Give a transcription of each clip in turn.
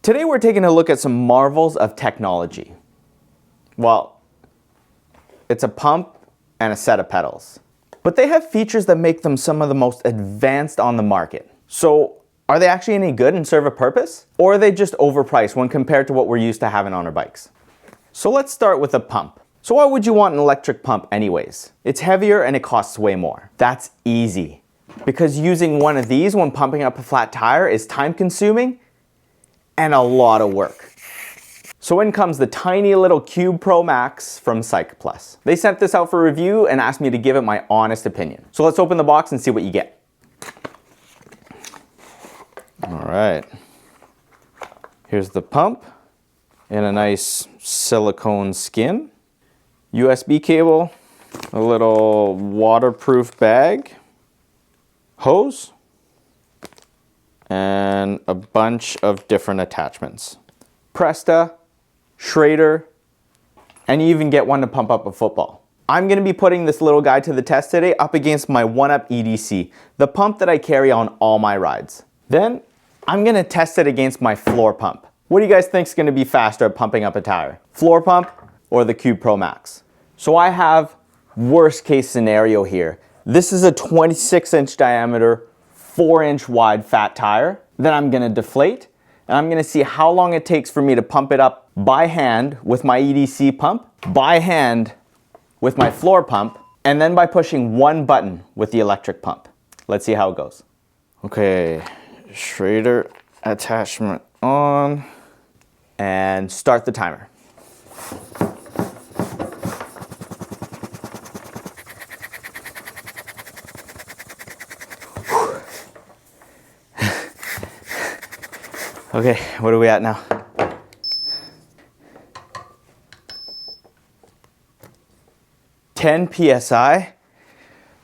Today we're taking a look at some marvels of technology. Well, it's a pump and a set of pedals. But they have features that make them some of the most advanced on the market. So, are they actually any good and serve a purpose? Or are they just overpriced when compared to what we're used to having on our bikes? So let's start with a pump. So why would you want an electric pump anyways? It's heavier and it costs way more. That's easy. Because using one of these when pumping up a flat tire is time consuming and a lot of work. So in comes the tiny little Cube Pro Max from Cycplus. They sent this out for review and asked me to give it my honest opinion. So let's open the box and see what you get. All right. Here's the pump in a nice silicone skin. USB cable, a little waterproof bag, hose, and a bunch of different attachments. Presta, Schrader, and you even get one to pump up a football. I'm going to be putting this little guy to the test today up against my 1UP EDC, the pump that I carry on all my rides. Then I'm going to test it against my floor pump. What do you guys think is going to be faster at pumping up a tire? Floor pump or the Cube Pro Max? So I have worst case scenario here. This is a 26-inch diameter, 4-inch wide fat tire that I'm going to deflate. And I'm going to see how long it takes for me to pump it up by hand with my EDC pump, by hand with my floor pump, and then by pushing one button with the electric pump. Let's see how it goes. Okay, Schrader attachment on, and start the timer. Okay, what are we at now? $10 PSI.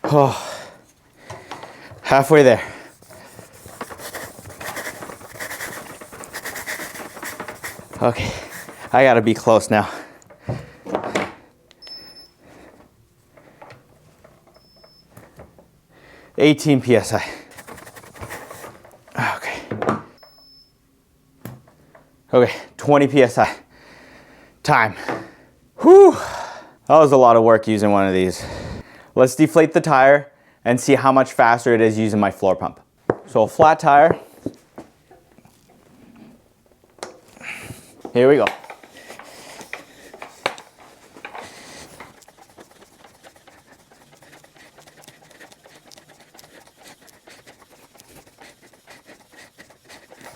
Oh, halfway there. Okay, I gotta be close now. $18 PSI. Okay, 20 PSI. Time. Whew, that was a lot of work using one of these. Let's deflate the tire and see how much faster it is using my floor pump. So a flat tire. Here we go.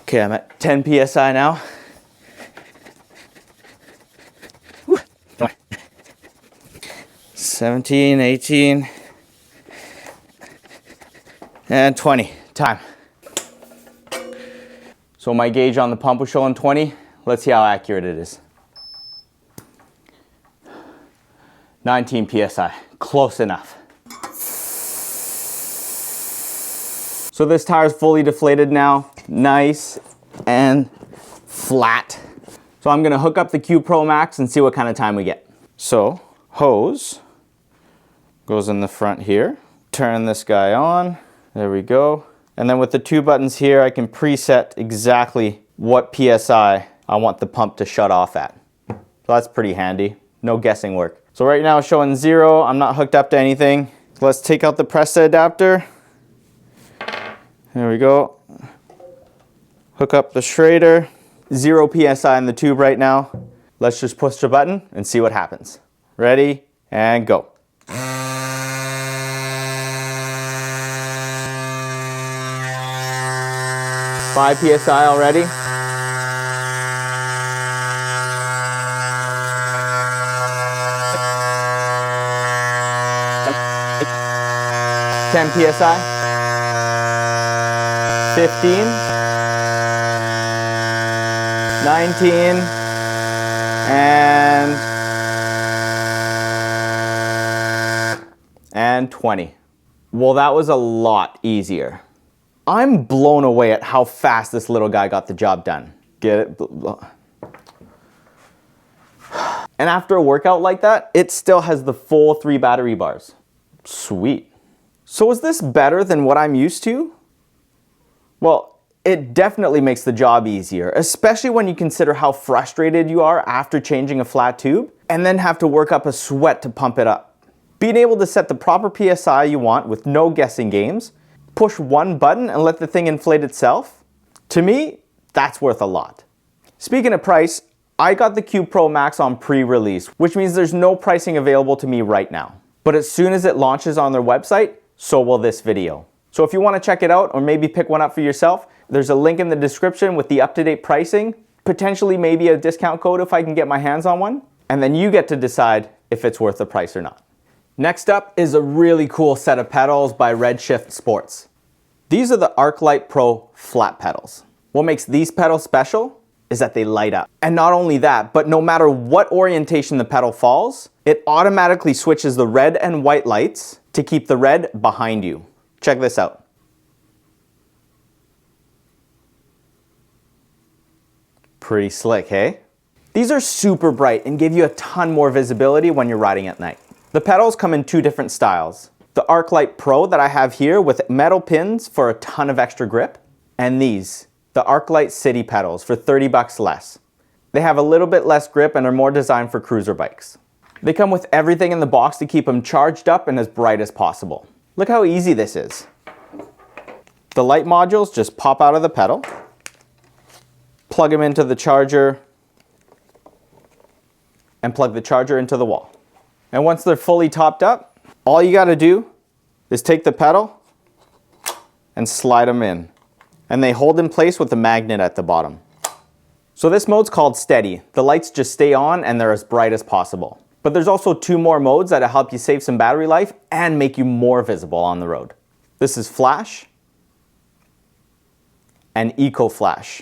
Okay, I'm at 10 PSI now. 17, 18, and 20. Time. So my gauge on the pump was showing 20. Let's see how accurate it is. 19 PSI. Close enough. So this tire is fully deflated now. Nice and flat. So I'm going to hook up the Cube Pro Max and see what kind of time we get. So hose goes in the front here. Turn this guy on. There we go. And then with the two buttons here, I can preset exactly what PSI I want the pump to shut off at. So that's pretty handy. No guessing work. So right now it's showing 0. I'm not hooked up to anything. So let's take out the Presta adapter. There we go. Hook up the Schrader. 0 PSI in the tube right now. Let's just push the button and see what happens. Ready and go. 5 PSI already. $10 PSI. 15. 19. And 20. Well, that was a lot easier. I'm blown away at how fast this little guy got the job done. Get it? And after a workout like that, it still has the full 3 battery bars. Sweet. So is this better than what I'm used to? Well, it definitely makes the job easier, especially when you consider how frustrated you are after changing a flat tube and then have to work up a sweat to pump it up. Being able to set the proper PSI you want with no guessing games, push one button and let the thing inflate itself, to me, that's worth a lot. Speaking of price, I got the Cube Pro Max on pre-release, which means there's no pricing available to me right now. But as soon as it launches on their website, so will this video. So if you want to check it out or maybe pick one up for yourself, there's a link in the description with the up-to-date pricing, potentially maybe a discount code if I can get my hands on one, and then you get to decide if it's worth the price or not. Next up is a really cool set of pedals by Redshift Sports. These are the Arclight Pro flat pedals. What makes these pedals special is that they light up. And not only that, but no matter what orientation the pedal falls, it automatically switches the red and white lights to keep the red behind you. Check this out. Pretty slick, hey? These are super bright and give you a ton more visibility when you're riding at night. The pedals come in two different styles. The Arclight Pro that I have here with metal pins for a ton of extra grip, and these, the Arclight City pedals for 30 bucks less. They have a little bit less grip and are more designed for cruiser bikes. They come with everything in the box to keep them charged up and as bright as possible. Look how easy this is. The light modules just pop out of the pedal, plug them into the charger, and plug the charger into the wall. And once they're fully topped up, all you gotta do is take the pedal and slide them in. And they hold in place with the magnet at the bottom. So this mode's called Steady. The lights just stay on and they're as bright as possible. But there's also two more modes that'll help you save some battery life and make you more visible on the road. This is Flash and Eco Flash.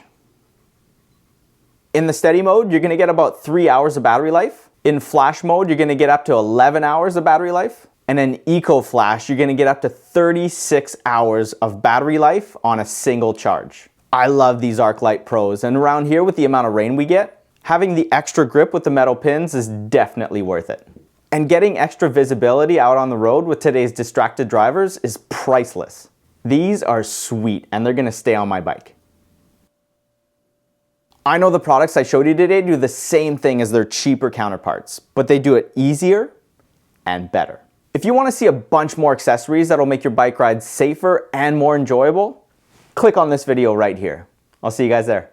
In the Steady mode, you're gonna get about 3 hours of battery life. In Flash mode, you're gonna get up to 11 hours of battery life. And in Eco Flash, you're gonna get up to 36 hours of battery life on a single charge. I love these Arclight Pros, and around here with the amount of rain we get, having the extra grip with the metal pins is definitely worth it. And getting extra visibility out on the road with today's distracted drivers is priceless. These are sweet, and they're gonna stay on my bike. I know the products I showed you today do the same thing as their cheaper counterparts, but they do it easier and better. If you want to see a bunch more accessories that'll make your bike ride safer and more enjoyable, click on this video right here. I'll see you guys there.